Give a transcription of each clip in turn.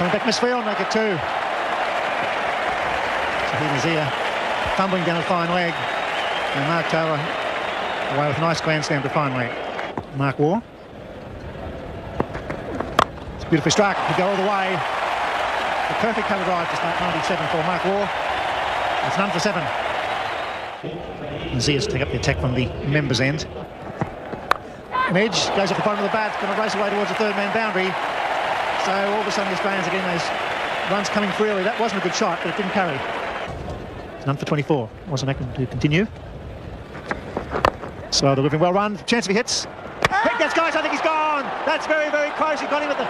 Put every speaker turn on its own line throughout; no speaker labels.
Coming back misfield, make it 2. So here's here, fumbling down a fine leg. And Mark Taylor away with a nice grand slam to fine leg. Mark Waugh. It's beautifully struck, to go all the way. The perfect cover drive to start 97 for Mark Waugh. It's none for 7. Zia's take up the attack from the members' end. Medge goes off the bottom of the bat, going to race away towards the third man boundary. So all of a sudden the Australians are getting those runs coming freely. That wasn't a good shot, but it didn't carry. It's none for 24. Waseem Akram to continue. So delivering well run. Chance if he hits. Quick, that's guys, I think he's gone. That's very, very close. He got him at the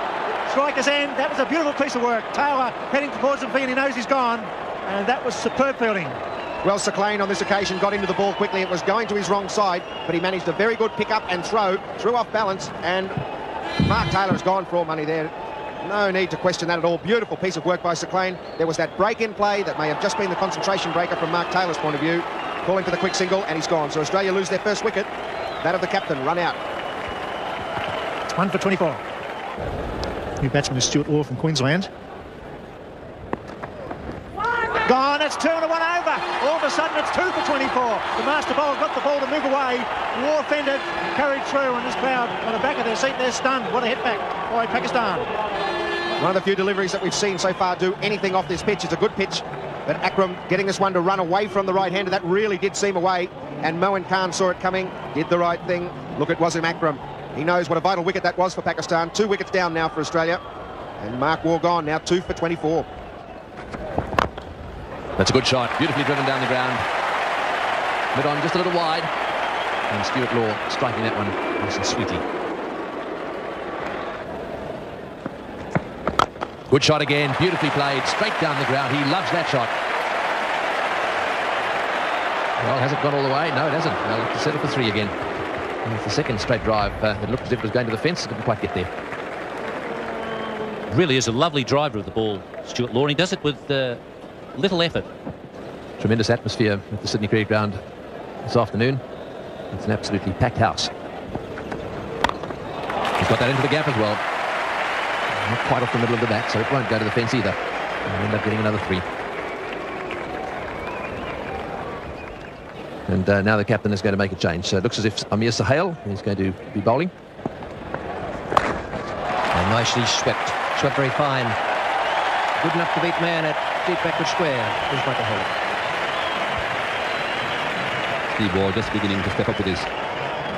striker's end. That was a beautiful piece of work. Taylor heading towards him, and he knows he's gone. And that was superb fielding.
Well, Sir Clane on this occasion got into the ball quickly. It was going to his wrong side, but he managed a very good pick up and throw off balance, and Mark Taylor has gone for all money there. No need to question that at all. Beautiful piece of work by Sir Clane. There was that break in play that may have just been the concentration breaker from Mark Taylor's point of view. Calling for the quick single, and he's gone. So Australia lose their first wicket. That of the captain, run out.
It's 1 for 24. New batsman is Stuart Waugh from Queensland. Gone, it's 2 and a 1 over. All of a sudden it's 2 for 24. The master bowler got the ball to move away. Waugh fended, carried through, and this crowd on the back of their seat, they're stunned. What a hit back by Pakistan.
One of the few deliveries that we've seen so far do anything off this pitch. It's a good pitch, but Akram getting this one to run away from the right-hander, that really did seem away, and Moin Khan saw it coming, did the right thing. Look at Waseem Akram. He knows what a vital wicket that was for Pakistan. 2 wickets down now for Australia, and Mark Waugh gone, now 2 for 24.
That's a good shot, beautifully driven down the ground. Mid on just a little wide, and Stuart Waugh striking that one nice and sweetly. Good shot again, beautifully played, straight down the ground. He loves that shot. Well, has it gone all the way? No, it hasn't. They'll have to settle for 3 again. And it's the second straight drive. It looked as if it was going to the fence. It didn't quite get there.
Really is a lovely driver of the ball, Stuart Waugh. He does it with little effort.
Tremendous atmosphere at the Sydney Cricket Ground this afternoon. It's an absolutely packed house. He's got that into the gap as well. Not quite off the middle of the bat, so it won't go to the fence either. And we'll end up getting another 3. And now the captain is going to make a change. So it looks as if Amir Sohail is going to be bowling.
And nicely swept. Swept very fine. Good enough to beat man at deep backward square. Here's Michael Hall.
Steve Waugh just beginning to step up with his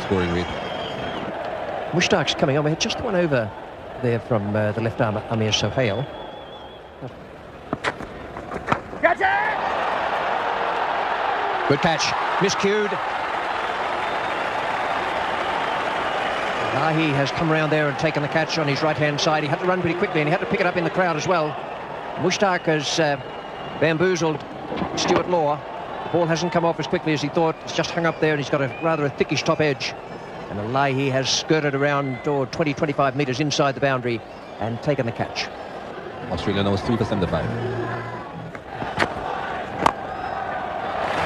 scoring rate.
Mushtaq's coming on. We had just one over there from the left arm, Amir Sohail. Good catch. Miscued. He has come around there and taken the catch on his right-hand side. He had to run pretty quickly, and he had to pick it up in the crowd as well. Mushtaq has bamboozled Stuart Waugh. The ball hasn't come off as quickly as he thought. It's just hung up there, and he's got a rather thickish top edge. And Alahi has skirted around 20-25 metres inside the boundary and taken the catch.
Australia now is 3 for 75.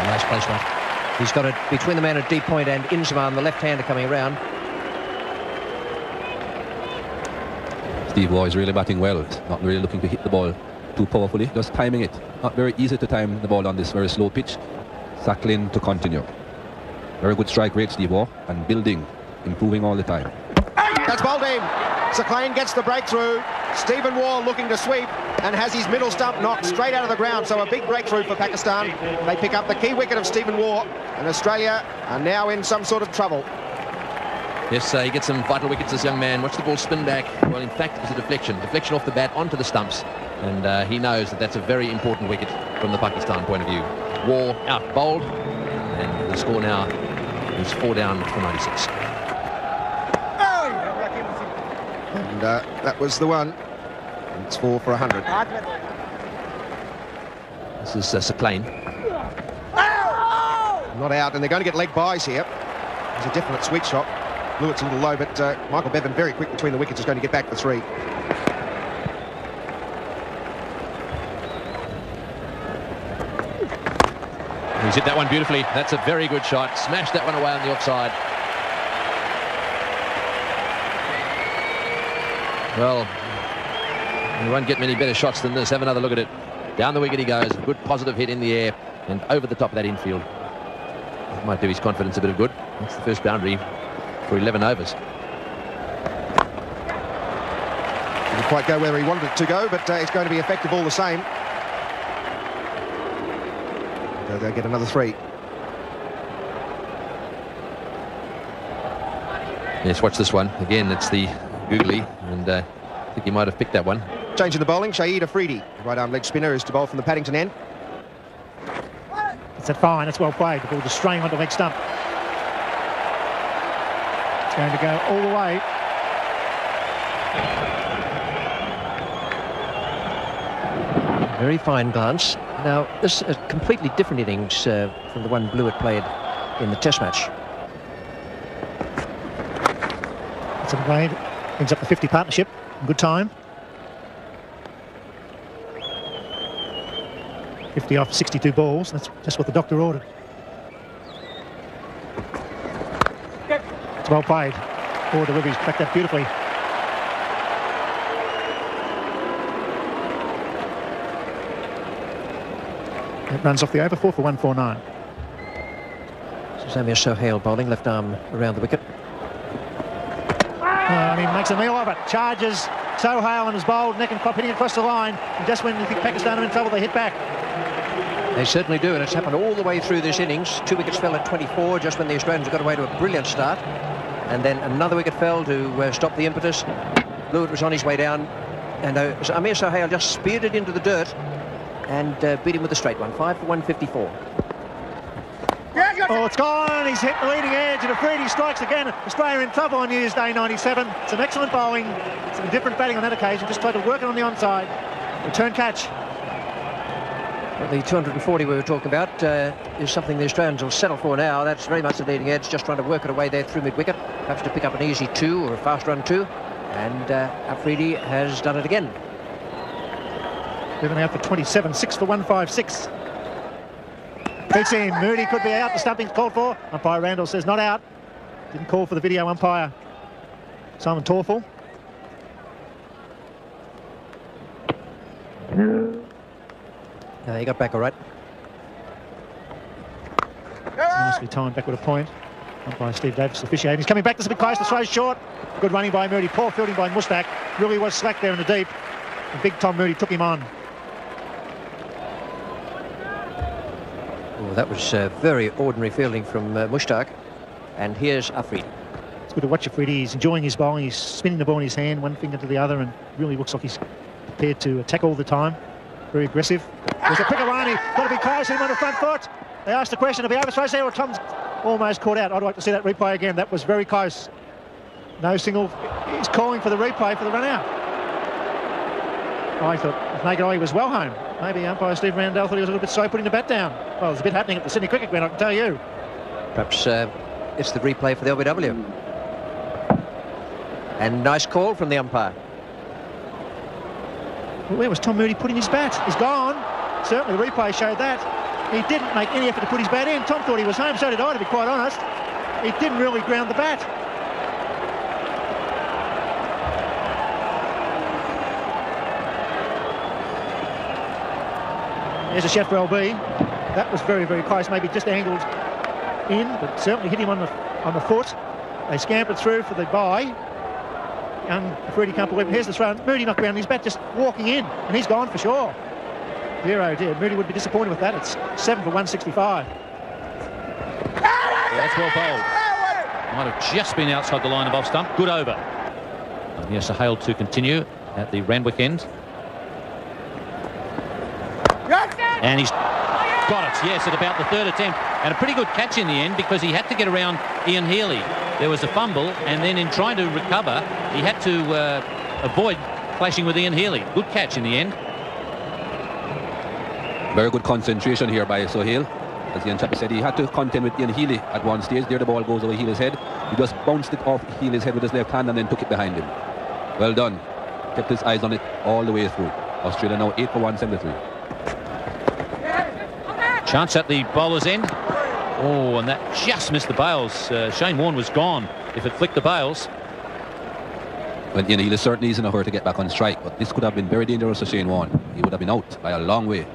Nice placement. He's got it between the man at deep point and Inzamam, the left-hander, coming around.
Steve Waugh is really batting well. He's not really looking to hit the ball too powerfully, just timing it. Not very easy to time the ball on this very slow pitch. Sacklin to continue. Very good strike rate, Steve Waugh, and building, improving all the time.
That's bowled in. Sir Clane gets the breakthrough. Stephen Waugh looking to sweep and has his middle stump knocked straight out of the ground. So a big breakthrough for Pakistan. They pick up the key wicket of Stephen Waugh, and Australia are now in some sort of trouble.
Yes, he gets some vital wickets, this young man. Watch the ball spin back. Well, in fact, it was a deflection off the bat onto the stumps. And he knows that that's a very important wicket from the Pakistan point of view. Waugh out bowled, and the score now is 4 down for 96.
And that was the one. It's 4 for 100.
This is Sir Clane.
Not out, and they're going to get leg byes here. It's a definite sweet shot. Lewett's a little low, but Michael Bevan, very quick between the wickets, is going to get back for 3.
He's hit that one beautifully. That's a very good shot. Smashed that one away on the offside. Well, You won't get many better shots than this. Have another look at it. Down the wicket he goes. A good positive hit in the air and over the top of that infield. That might do his confidence a bit of good. That's the first boundary for 11 overs.
Didn't quite go where he wanted it to go, but it's going to be effective all the same. They'll get another 3.
Yes, watch this one. Again, it's the googly, and I think he might have picked that one.
Changing the bowling, Shahid Afridi, right-arm leg spinner, is to bowl from the Paddington end.
That's fine, that's well played. The ball just straying onto the leg stump. It's going to go all the way.
Very fine glance. Now, this is a completely different innings from the one Blewett played in the Test match.
That's played. Ends up the 50 partnership. Good time. 50 off 62 balls. That's just what the doctor ordered. It's well played. Four deliveries. Backed that beautifully. It runs off the over. 4 for 149.
Samir Sohail bowling, left arm around the wicket.
And he makes a meal of it. Charges Sohail and is bowled, neck and crop hitting across the line. And just when you think Pakistan are in trouble, they hit back.
They certainly do, and it's happened all the way through this innings. 2 wickets fell at 24, just when the Australians got away to a brilliant start. And then another wicket fell to stop the impetus. Blewett was on his way down, and Amir Sohail just speared it into the dirt and beat him with a straight one. 5 for 154.
Oh, it's gone. He's hit the leading edge, and Afridi strikes again. Australia in trouble on New Year's Day 97. Some excellent bowling, some different batting on that occasion. Just tried to work it on the onside. Return catch.
Well, the 240 we were talking about is something the Australians will settle for now. That's very much the leading edge, just trying to work it away there through mid-wicket, perhaps to pick up an easy 2 or a fast run 2. And Afridi has done it again.
Given out for 27, 6 for 156. Beats in. Moody could be out. The stumping's called for. Umpire Randall says not out. Didn't call for the video umpire. Simon Torfel.
He got back all right.
Nicely timed back with a point. Umpire Steve Davis officiating. He's coming back. This is a bit close. The throw's short. Good running by Moody. Poor fielding by Mushtaq. Really was slack there in the deep. And big Tom Moody took him on.
Oh, that was very ordinary fielding from Mushtaq. And here's Afridi.
It's good to watch Afridi. He's enjoying his bowling. He's spinning the ball in his hand, one finger to the other, and really looks like he's prepared to attack all the time. Very aggressive. There's a Pikarani. Got to be close. Hit him on the front foot. They asked the question to be overthrows there, or Tom's almost caught out. I'd like to see that replay again. That was very close. No single. He's calling for the replay for the run out. I thought if Naked Eye was well home. Maybe umpire Steve Randall thought he was a little bit slow putting the bat down. Well, there's a bit happening at the Sydney Cricket Ground, I can tell you.
Perhaps it's the replay for the LBW. And nice call from the umpire.
Well, where was Tom Moody putting his bat? He's gone. Certainly the replay showed that. He didn't make any effort to put his bat in. Tom thought he was home, so did I, to be quite honest. He didn't really ground the bat. There's a shot for LB. That was very, very close. Maybe just angled in, but certainly hit him on the foot. They scampered through for the bye. Young Afridi can't believe it. Here's the throw. Moody knocked around his bat, just walking in, and he's gone for sure. Dear, oh dear. Moody would be disappointed with that. It's 7 for 165.
That's well bowled. Might have just been outside the line of off stump. Good over. And yes, Sohail to continue at the Randwick end. And he's got it, yes, at about the third attempt. And a pretty good catch in the end, because he had to get around Ian Healy. There was a fumble, and then in trying to recover, he had to avoid clashing with Ian Healy. Good catch in the end.
Very good concentration here by Sohail. As Ian Chappie said, he had to contend with Ian Healy at one stage. There the ball goes over Healy's head. He just bounced it off Healy's head with his left hand and then took it behind him. Well done. Kept his eyes on it all the way through. Australia now 8 for 173.
Chance at the bowler's end. Oh, and that just missed the bails. Shane Warne was gone if it flicked the bails.
Well, Ian Healy certainly is in a hurry to get back on strike, but this could have been very dangerous to Shane Warne. He would have been out by a long way.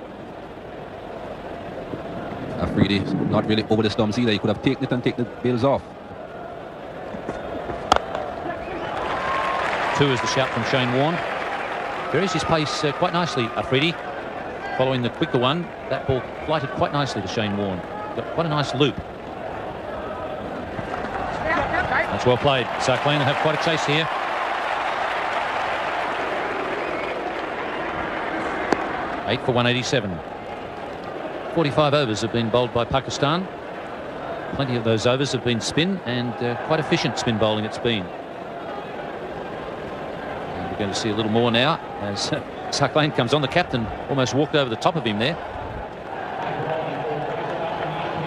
Afridi not really over the stumps either. He could have taken it and taken the bails off.
2 is the shout from Shane Warne. Varies his pace quite nicely, Afridi. Following the quicker one, that ball flighted quite nicely to Shane Warne. Got quite a nice loop. That's well played. Sarkleen will have quite a chase here. Eight for 187. 45 overs have been bowled by Pakistan. Plenty of those overs have been spin, and quite efficient spin bowling it's been. And we're going to see a little more now as Sarkleen comes on. The captain almost walked over the top of him there.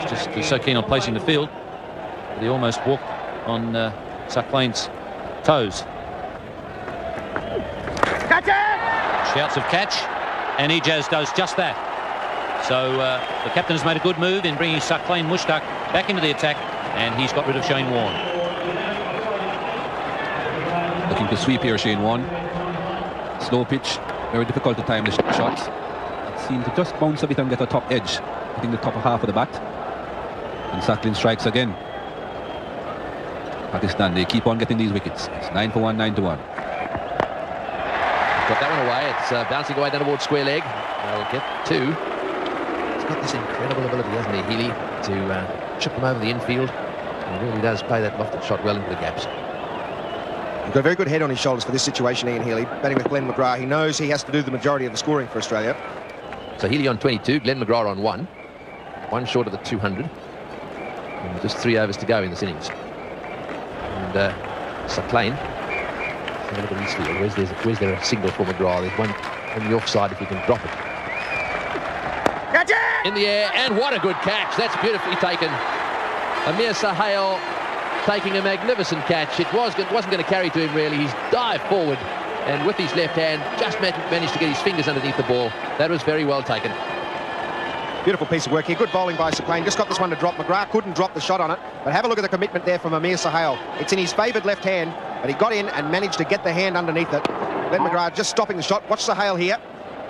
He's just so keen on placing the field that he almost walked on Sarkleen's toes.
Catch it!
Shouts of catch, and Ijaz does just that. So the captain has made a good move in bringing Sarkleen Mushtaq back into the attack, and he's got rid of Shane Warne.
Looking to sweep here, Shane Warne. Slow pitch, very difficult to time the shots. It seemed to just bounce a bit and get a top edge, hitting the top half of the bat. And Sarkleen strikes again. Pakistan, they keep on getting these wickets. It's 9 for 1, 9 to 1.
Got that one away. It's bouncing away down towards square leg. They'll get 2. He's got this incredible ability, hasn't he, Healy, to chip them over the infield. And he really does play that lofted shot well into the gaps.
He's got a very good head on his shoulders for this situation, Ian Healy. Batting with Glenn McGrath, he knows he has to do the majority of the scoring for Australia.
So Healy on 22, Glenn McGrath on 1. 1 short of the 200. And just 3 overs to go in this innings. And Sarkleen. Have a look at his field. Where's there a single for McGrath? There's one on the offside if he can drop it.
Catch it!
In the air, and what a good catch. That's beautifully taken. Amir Sahel taking a magnificent catch. It wasn't going to carry to him really. He's dived forward and with his left hand just managed to get his fingers underneath the ball. That was very well taken.
Beautiful piece of work here. Good bowling by Sarkleen. Just got this one to drop. McGrath couldn't drop the shot on it. But have a look at the commitment there from Amir Sahel. It's in his favoured left hand, but he got in and managed to get the hand underneath it. Glenn McGrath just stopping the shot. Watch Sahel here.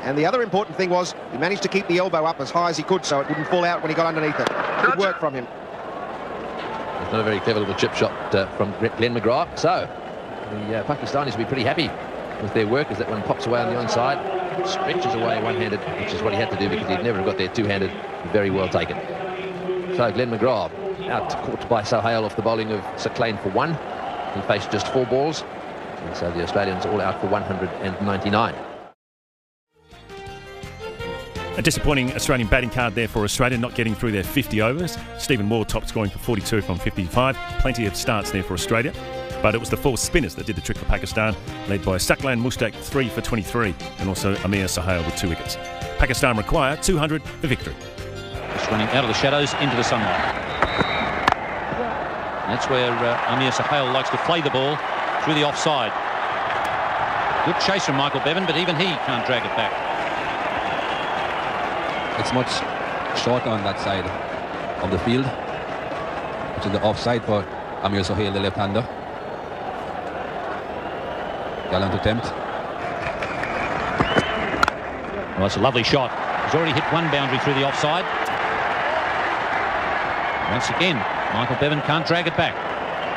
And the other important thing was he managed to keep the elbow up as high as he could so it wouldn't fall out when he got underneath it. Good work from him.
It's not a very clever little chip shot from Glenn McGrath. So the Pakistanis will be pretty happy with their work as that one pops away on the onside. Stretches away one-handed, which is what he had to do because he'd never have got there two-handed. Very well taken. So Glenn McGrath out caught by Sahel off the bowling of Sarkleen for 1. He faced just 4 balls. And so the Australians all out for 199.
A disappointing Australian batting card there for Australia, not getting through their 50 overs. Stephen Moore top scoring for 42 from 55. Plenty of starts there for Australia. But it was the 4 spinners that did the trick for Pakistan, led by Sarkleen Mushtaq 3 for 23, and also Amir Sahel with 2 wickets. Pakistan require 200 for victory.
Just running out of the shadows into the sunlight. That's where Amir Sahel likes to play the ball through the offside. Good chase from Michael Bevan, but even he can't drag it back.
It's much short on that side of the field, which is the offside for Amir Sahel, the left-hander. Gallant attempt.
Well, that's a lovely shot. He's already hit 1 boundary through the offside. Once again, Michael Bevan can't drag it back.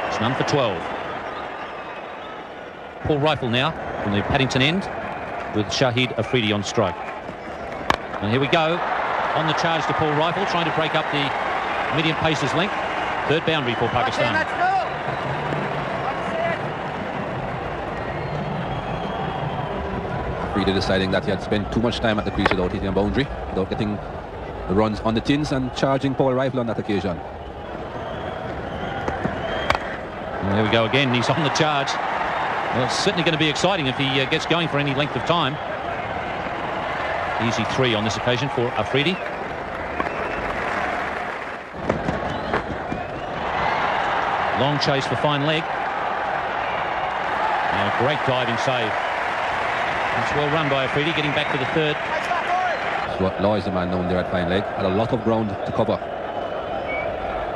It's none for 12. Paul Rifle now from the Paddington end with Shahid Afridi on strike. And here we go. On the charge to Paul Rifle, trying to break up the medium pacer's length. 3rd boundary for Pakistan.
Afridi deciding that he had spent too much time at the crease without hitting a boundary, without getting the runs on the tins, and charging Paul Rifle on that occasion.
And there we go again. He's on the charge. Well, it's certainly going to be exciting if he gets going for any length of time. Easy 3 on this occasion for Afridi. Long chase for fine leg. And a great diving save. That's well run by Afridi, getting back to the 3rd.
What Law is the man known there at fine leg. Had a lot of ground to cover.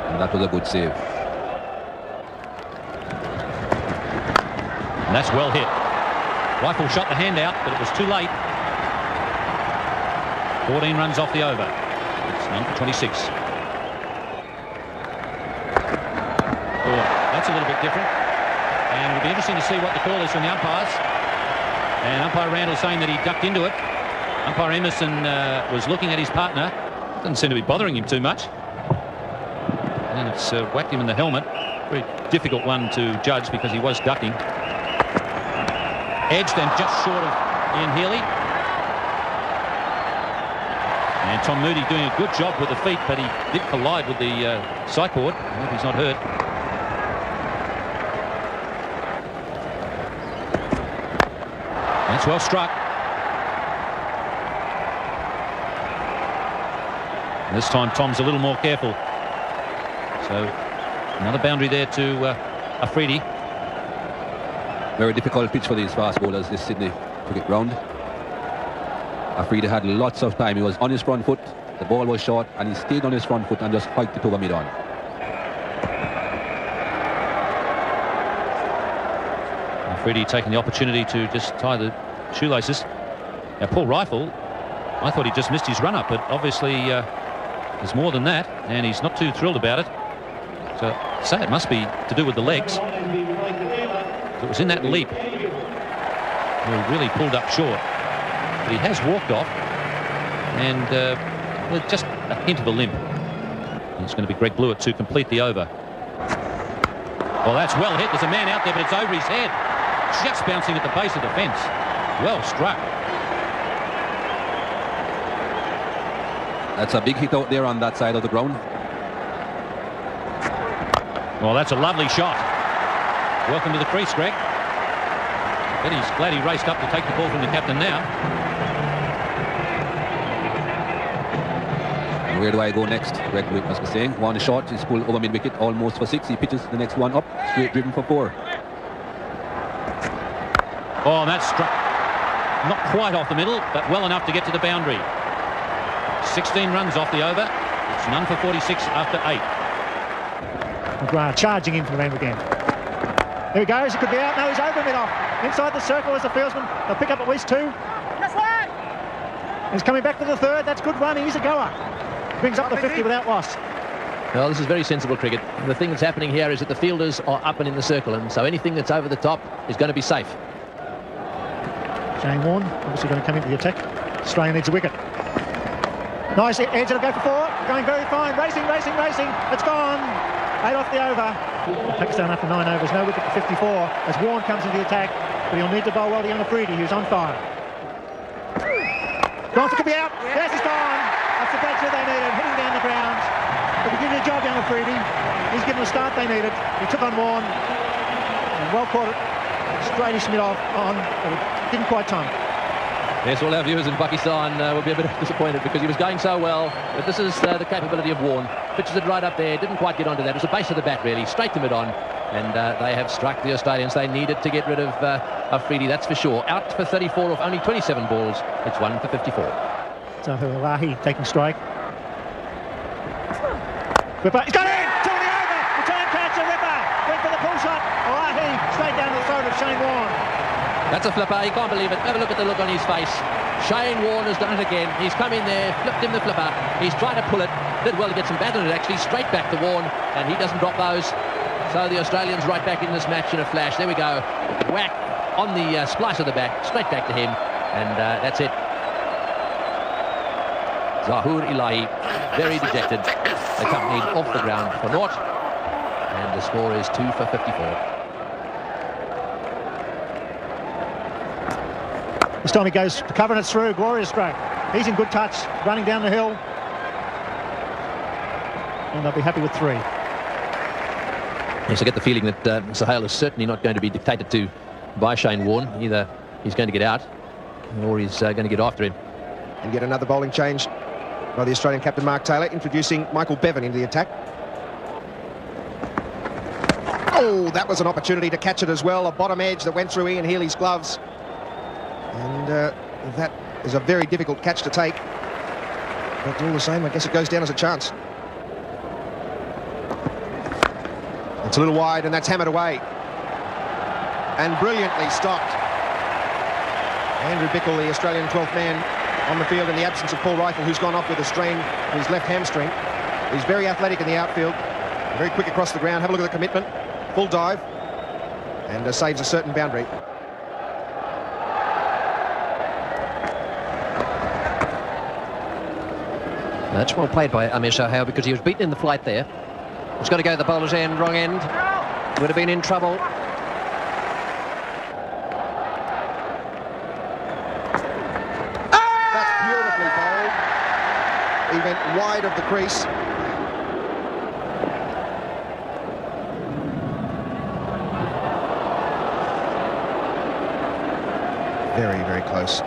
And that was a good save.
And that's well hit. Rifle shot the hand out, but it was too late. 14 runs off the over. It's none for 26. Oh, that's a little bit different. And it'll be interesting to see what the call is from the umpires. And umpire Randall saying that he ducked into it. Umpire Emerson was looking at his partner. Doesn't seem to be bothering him too much. And it's whacked him in the helmet. Very difficult one to judge because he was ducking. Edged and just short of Ian Healy. And Tom Moody doing a good job with the feet, but he did collide with the sideboard. I hope he's not hurt. That's well struck. And this time Tom's a little more careful. So another boundary there to Afridi.
Very difficult pitch for these fast bowlers, this Sydney cricket ground. Afridi had lots of time. He was on his front foot, the ball was short, and he stayed on his front foot and just hiked it over mid-on.
Afridi taking the opportunity to just tie the shoelaces. Now Paul Rifle, I thought he just missed his run-up, but obviously there's more than that, and he's not too thrilled about it. So I'd say it must be to do with the legs. It was in that leap where he really pulled up short. But he has walked off, and with just a hint of a limp. And it's going to be Greg Blewett to complete the over. Well, that's well hit. There's a man out there, but it's over his head. Just bouncing at the base of the fence. Well struck.
That's a big hit out there on that side of the ground.
Well, that's a lovely shot. Welcome to the crease, Greg. But he's glad he raced up to take the ball from the captain now.
And where do I go next? Greg Blewett must be saying. One shot, he's pulled over mid-wicket, almost for 6. He pitches the next one up, straight driven for 4.
Oh, and that's struck not quite off the middle, but well enough to get to the boundary. 16 runs off the over. It's none for 46 after 8.
McGrath charging in for the man again. There he goes, he could be out. No, he's over mid-off. Inside the circle as the fieldsman. They'll pick up at least 2. He's coming back to the 3rd. That's good run. He's a goer. Brings up the 50 without loss.
Well, this is very sensible cricket. The thing that's happening here is that the fielders are up and in the circle, and so anything that's over the top is going to be safe.
Shane Warne obviously going to come into the attack. Australia needs a wicket. Nice edge, it'll go for 4. Going very fine. Racing, racing, racing. It's gone. 8 off the over. Pakistan after 9 overs. No wicket for 54 as Warne comes into the attack. But he'll need to bowl well to Afridi, who's on fire. Johnson could be out. Yes, he's gone. That's the breakthrough they needed. Hitting down the ground. But he did a job, Afridi. He's given the start they needed. He took on Warne. And well caught it. Straight Smith off on. But it didn't quite time.
Yes, all our viewers in Pakistan will be a bit disappointed because he was going so well. But this is the capability of Warne. Pitches it right up there. Didn't quite get onto that. It was the base of the bat, really. Straight to mid-on. And they have struck the Australians. They needed to get rid of Afridi, that's for sure. Out for 34 off only 27 balls. It's 1 for 54.
Zahir Alahi taking strike. Ripper, he's got in! 2 in the over! Return catch, a Ripper! Went for the pull shot. Alahi straight down the throat of Shane Warne.
That's a flipper. He can't believe it. Have a look at the look on his face. Shane Warne has done it again. He's come in there, flipped him the flipper. He's tried to pull it. Did well to get some bat on it, actually. Straight back to Warne, and he doesn't drop those. So the Australians right back in this match in a flash. There we go. Whack on the splice of the bat. Straight back to him. And that's it. Zahir Ilahi, very dejected. Accompanied off the ground for naught. And the score is 2 for 54.
This time he goes to covering it through. Glorious stroke. He's in good touch. Running down the hill. And they'll be happy with 3.
Yes, I get the feeling that Sohail is certainly not going to be dictated to by Shane Warne. Either he's going to get out or he's going to get after him.
And yet another bowling change by the Australian captain Mark Taylor, introducing Michael Bevan into the attack. Oh, that was an opportunity to catch it as well. A bottom edge that went through Ian Healy's gloves. And that is a very difficult catch to take. But all the same, I guess it goes down as a chance. It's a little wide, and that's hammered away. and brilliantly stopped. Andrew Bickle, the Australian 12th man on the field in the absence of Paul Rifle, who's gone off with a strain to his left hamstring. He's very athletic in the outfield, very quick across the ground. Have a look at the commitment. Full dive, and saves a certain boundary.
That's well played by Amir Sahel, because he was beaten in the flight there. He's got to go to the bowler's end, wrong end. Would have been in trouble.
That's beautifully bowled. He went wide of the crease. Very, very close.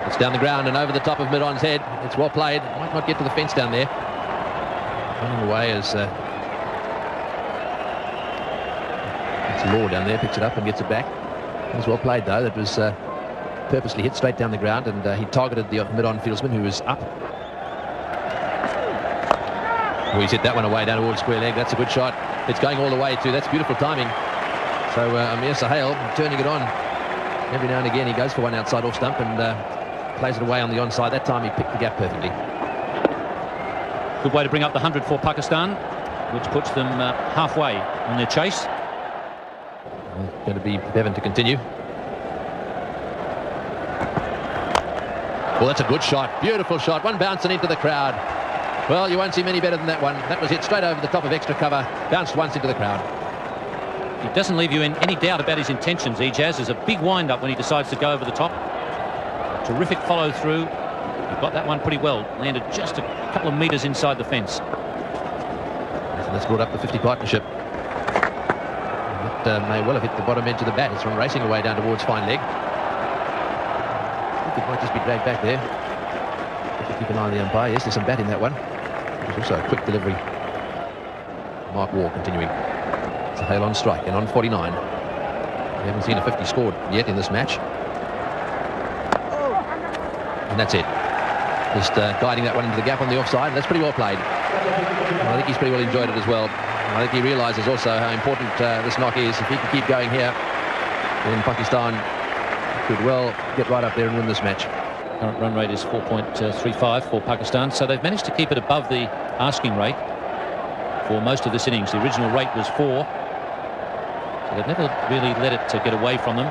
It's down the ground and over the top of mid-on's head. It's well played. Might not get to the fence down there. Running away as it's Law down there, picks it up and gets it back. It was well played though. That was purposely hit straight down the ground, and he targeted the mid-on fieldsman who was up. Oh, he's hit that one away down towards square leg. That's a good shot. It's going all the way too. That's beautiful timing. So Amir Sahel turning it on. Every now and again he goes for one outside off stump and plays it away on the onside. That time he picked the gap perfectly.
Good way to bring up the 100 for Pakistan, which puts them halfway on their chase.
Going to be Bevan to continue. Well, that's a good shot. Beautiful shot. One bouncing into the crowd. Well, you won't see many better than that one. That was hit straight over the top of extra cover. Bounced once into the crowd.
He doesn't leave you in any doubt about his intentions, Ejaz. There's a big wind-up when he decides to go over the top. Terrific follow-through. He got that one pretty well. Landed just a couple of metres inside the fence.
So that's brought up the 50 partnership. That may well have hit the bottom edge of the bat. It's from racing away down towards fine leg. I think it might just be dragged back there. Keep an eye on the umpire. Yes, there's some bat in that one. There's also a quick delivery. Mark Waugh continuing. Sahel on strike and on 49. We haven't seen a 50 scored yet in this match. And that's it. Just guiding that one into the gap on the offside. That's pretty well played. And I think he's pretty well enjoyed it as well. And I think he realises also how important this knock is. If he can keep going here, then Pakistan could well get right up there and win this match.
Current run rate is 4.35 for Pakistan, so they've managed to keep it above the asking rate for most of this innings. The original rate was 4, so they've never really let it get away from them.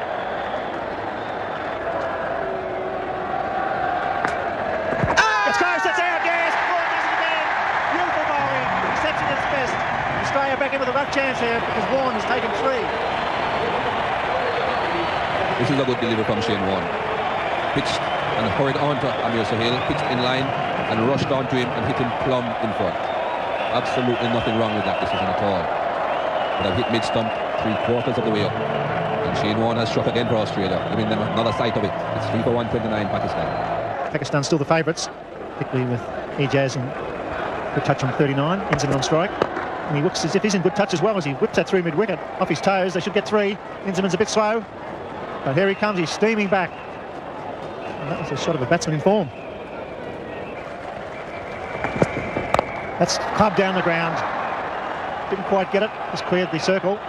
It's close, it's out, yes! Vaughan does it again. Beautiful bowling. He steps in its best. Australia back in with a rough chance here because Vaughan has taken 3.
This is a good delivery from Shane Warne. Pitched and hurried on to Amir Sahel, pitched in line and rushed on to him and hit him plumb in front. Absolutely nothing wrong with that decision at all. But I've hit mid-stump 3/4 of the way up. And Shane Warne has struck again for Australia. I mean, another sight of it. It's 3 for 129 Pakistan.
Pakistan still the favourites, particularly with Ejaz and good touch on 39, Inzamam on strike. And he looks as if he's in good touch as well as he whips that through mid-wicket. Off his toes, they should get 3. Inzaman's a bit slow, but here he comes, he's steaming back. And that was a shot of a batsman in form. That's clubbed down the ground. Didn't quite get it, just cleared the circle.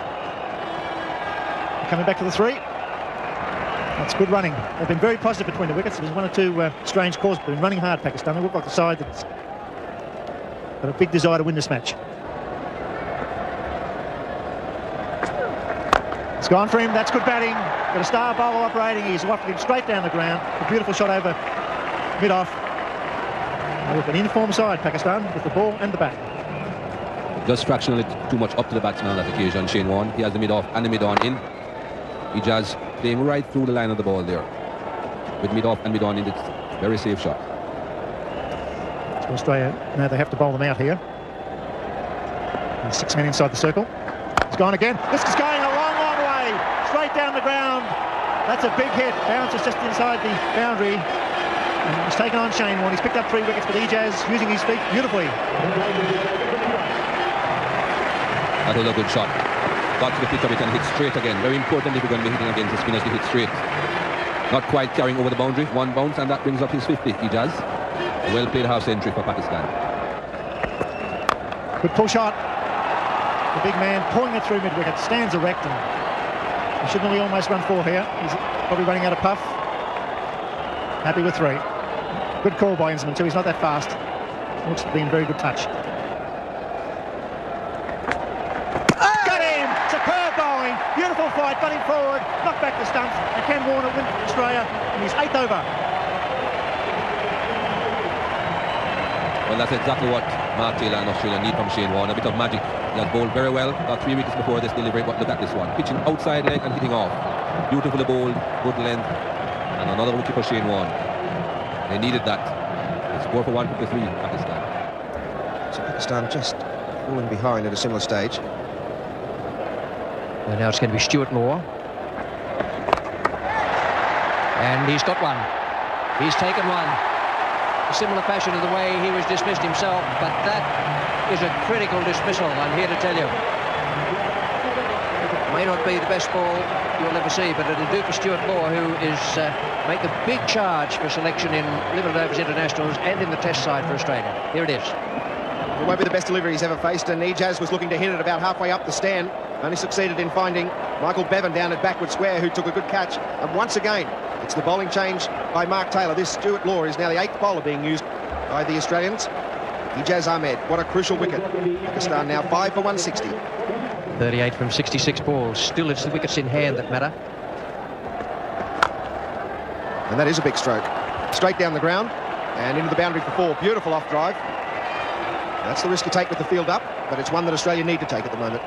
Coming back to the 3. That's good running. They've been very positive between the wickets. There's 1 or 2 strange calls, but they've been running hard, Pakistan. They look like the side that's got a big desire to win this match. It's gone for him. That's good batting. Got a star bowler operating. He's wafted him straight down the ground. A beautiful shot over mid-off. With an in-form side, Pakistan, with the ball and the bat.
Just fractionally too much up to the batsman on that occasion, Shane Warne. He has the mid-off and the mid-on in. Ejaz playing right through the line of the ball there. With mid-off and mid-on in, it's a very safe shot.
So Australia, now they have to bowl them out here. And 6 men inside the circle. It's gone again. This is going a long, long way. Straight down the ground. That's a big hit. Bounces just inside the boundary. And he's taken on Shane Warne. He's picked up 3 wickets, but Ejaz using his feet beautifully.
That was a good shot. Got to the pitch of it and hit straight again. Very important if you're going to be hitting against the spinners to hit straight. Not quite carrying over the boundary. 1 bounce and that brings up his 50. Ejaz. Well played half century for Pakistan.
Good pull shot. The big man pulling it through mid-wicket, stands erect, and he should nearly almost run 4 here. He's probably running out of puff. Happy with 3. Good call by Innsman too. He's not that fast. Looks to be in very good touch. Got him! Superb bowling. Beautiful fight. Got him forward. Knocked back the stumps. And Ken Warner wins for Australia in his 8th over.
Well, that's exactly what Mark Taylor and Australia need from Shane Warne. A bit of magic. He has bowled very well. Got 3 wickets before this delivery, but look at this one. Pitching outside leg and hitting off. Beautifully bowled, good length. And another wicket for Shane Warne. They needed that. They scored for 153, Pakistan.
So Pakistan just falling behind at a similar stage.
And now it's going to be Stuart Law. And he's got one. He's taken one. A similar fashion to the way he was dismissed himself, but that is a critical dismissal, I'm here to tell you. May not be the best ball you'll ever see, but it'll do for Stuart Law, who is make a big charge for selection in limited overs internationals and in the test side for Australia. Here it is.
It won't be the best delivery he's ever faced, and Ijaz was looking to hit it about halfway up the stand. Only succeeded in finding Michael Bevan down at backward square, who took a good catch. And once again, it's the bowling change by Mark Taylor. This Stuart Law is now the 8th bowler being used by the Australians. Ijaz Ahmed, what a crucial wicket. Pakistan now 5 for 160.
38 from 66 balls. Still, it's the wickets in hand that matter.
And that is a big stroke. Straight down the ground and into the boundary for 4. Beautiful off drive. That's the risk you take with the field up, but it's one that Australia need to take at the moment.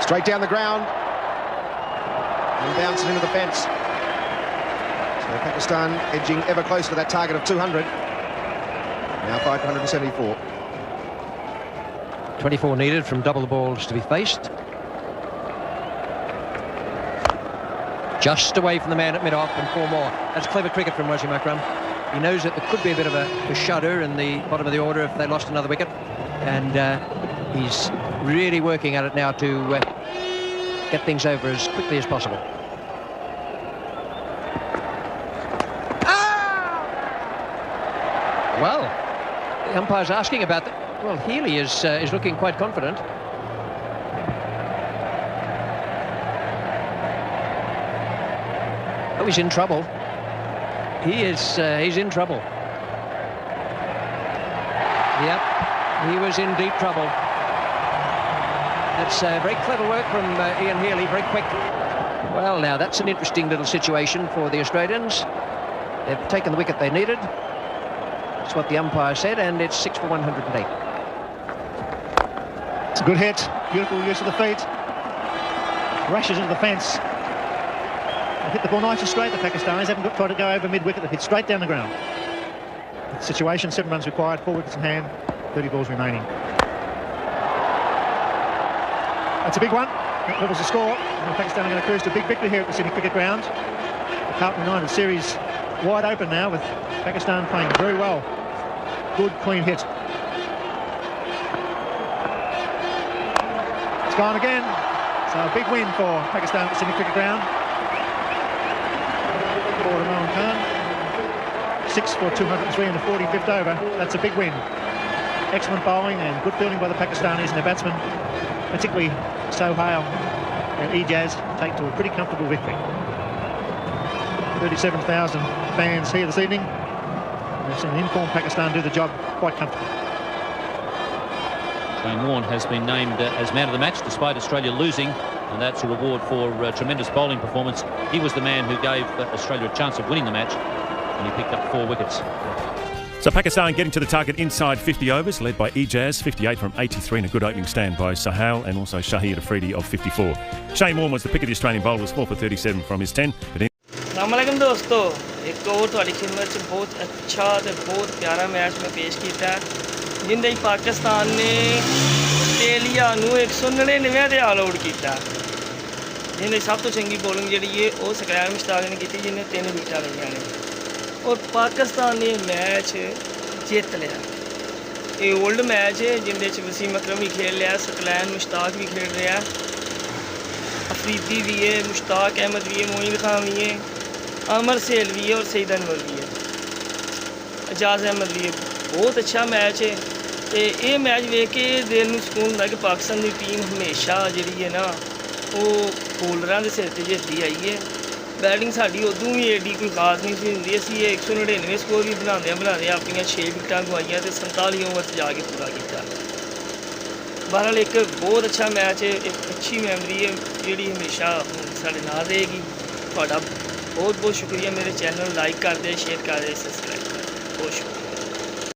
Straight down the ground and bounces into the fence. So Pakistan edging ever closer to that target of 200. Now 574.
24 needed from double the balls to be faced. Just away from the man at mid-off and 4 more. That's clever cricket from Waseem Akram. He knows that there could be a bit of a shudder in the bottom of the order if they lost another wicket. And he's really working at it now to get things over as quickly as possible. Well, the umpire's asking about that. Well, Healy is looking quite confident. Oh, he's in trouble. He's in trouble. Yep, he was in deep trouble. That's very clever work from Ian Healy, very quick. Well, now that's an interesting little situation for the Australians. They've taken the wicket they needed. That's what the umpire said, and it's 6 for 108.
It's a good hit. Beautiful use of the feet. Rushes into the fence. They hit the ball nice and straight, the Pakistanis. Haven't tried to go over mid-wicket. They've hit straight down the ground. Situation, 7 runs required, 4 wickets in hand, 30 balls remaining. That's a big one. That levels the score. And Pakistan are going to cruise to a big victory here at the Sydney Cricket Ground. The Carlton United series wide open now, with Pakistan playing very well. Good, clean hit. It's gone again. So a big win for Pakistan at the Sydney Cricket Ground. For Imran Khan. 6 for 203 in the 45th over. That's a big win. Excellent bowling and good fielding by the Pakistanis and their batsmen, particularly Sohail and Ijaz, take to a pretty comfortable victory. 37,000 fans here this evening. We've seen informed Pakistan do the job quite comfortably.
Shane Warne has been named as man of the match despite Australia losing, and that's a reward for tremendous bowling performance. He was the man who gave Australia a chance of winning the match, and he picked up 4 wickets.
So Pakistan getting to the target inside 50 overs, led by Ijaz, 58 from 83, and a good opening stand by Sohail and also Shahid Afridi of 54. Shane Warne was the pick of the Australian bowlers, 4 for 37 from his 10. But
अस्सलामुअलैकुम दोस्तों, एक और तुहाडी खिदमत च बहुत अच्छा ते बहुत प्यारा मैच में पेश कीता जिंदे पाकिस्तान ने आस्ट्रेलिया नूं 199 ते ऑल आउट कीता जिंदे सब तो चंगी बॉलिंग जिहड़ी है वो सकलैन मुश्ताक ने कीती जिन्हें 3 विकेटां लईआं ने और पाकिस्तान ने मैच जित लिया। ये ओल्ड मैच है जिंदे च वसीम अकरम भी खेल लिया, सकलैन मुश्ताक भी खेल रहा, अफरीदी भी है, मुश्ताक अहमद भी है, मोइन खान भी है, अमर सेल भी है और सईद अनवर भी है। ਇਜਾਜ਼ ਅਹਿਮਦ ਲਈ ਬਹੁਤ ਅੱਛਾ ਮੈਚ ਹੈ ਤੇ ਇਹ ਮੈਚ ਵੇਖ ਕੇ ਦਿਲ ਨੂੰ ਸਕੂਨ ਹੁੰਦਾ ਕਿ ਪਾਕਿਸਤਾਨ ਦੀ ਟੀਮ ਹਮੇਸ਼ਾ ਜਿਹੜੀ ਹੈ ਨਾ ਉਹ ਬੋਲਰਾਂ ਦੇ ਸਿਰ 'ਤੇ ਜਿੱਤਦੀ ਆਈ ਹੈ। ਬੈਟਿੰਗ ਸਾਡੀ ਉਦੋਂ ਵੀ ਏਡੀ ਕੋਈ ਖਾਸ ਨਹੀਂ ਸੀ ਹੁੰਦੀ। ਅਸੀਂ ਇਹ 199 ਸਕੋਰ ਵੀ ਬਣਾਉਂਦੇ ਆਪਣੀਆਂ 6 ਵਿਕਟਾਂ ਗਵਾਈਆਂ ਤੇ 47 ਓਵਰ 'ਚ ਜਾ ਕੇ ਪੂਰਾ ਕੀਤਾ। ਬਹਰਹਾਲ ਇੱਕ ਬਹੁਤ ਅੱਛਾ ਮੈਚ ਹੈ, ਇੱਕ ਅੱਛੀ ਮੈਮਰੀ ਹੈ ਜਿਹੜੀ ਹਮੇਸ਼ਾ ਸਾਡੇ ਨਾਲ ਰਹੇਗੀ। ਤੁਹਾਡਾ ਬਹੁਤ ਬਹੁਤ ਸ਼ੁਕਰੀਆ। ਮੇਰੇ ਚੈਨਲ ਨੂੰ ਲਾਈਕ ਕਰ ਦਿਓ, ਸ਼ੇਅਰ ਕਰ ਦਿਓ, ਸਬਸਕ੍ਰਾਈਬ ਕਰ ਦਿਓ। ਬਹੁਤ ਸ਼ੁਕਰੀਆ।